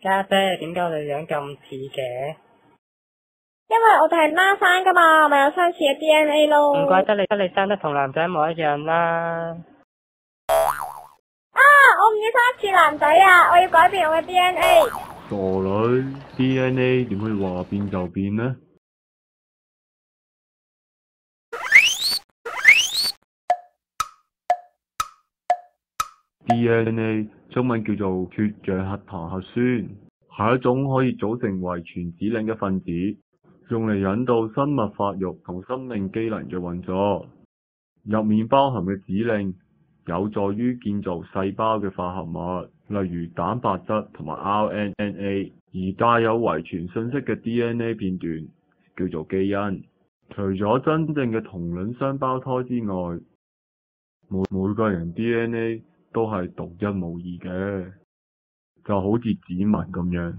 家姐，點解我哋樣咁似嘅？因為我哋係孖生噶嘛，咪有相似嘅 DNA 咯。唔怪得你生得同男仔一模一樣啦。我唔要生似男仔啊！我要改變我嘅 DNA。傻女 ，DNA 點可以話變就變呢？DNA 中文叫做缺氧核糖核酸，係一種可以組成遺傳指令嘅分子，用嚟引導生物發育同生命機能嘅運作。入面包含嘅指令有助於建造細胞嘅化合物，例如蛋白質同埋 RNA， 而帶有遺傳信息嘅 DNA 片段叫做基因。除咗真正嘅同卵雙胞胎之外，每個人 DNA 都係獨一無二嘅，就好似指紋咁樣。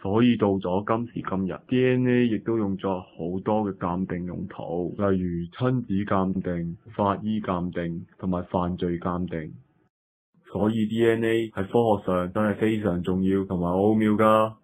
所以到咗今時今日 ，DNA 亦都用咗好多嘅鑑定用途，例如親子鑑定、法醫鑑定同埋犯罪鑑定。所以 DNA 喺科學上真係非常重要同埋奧妙㗎。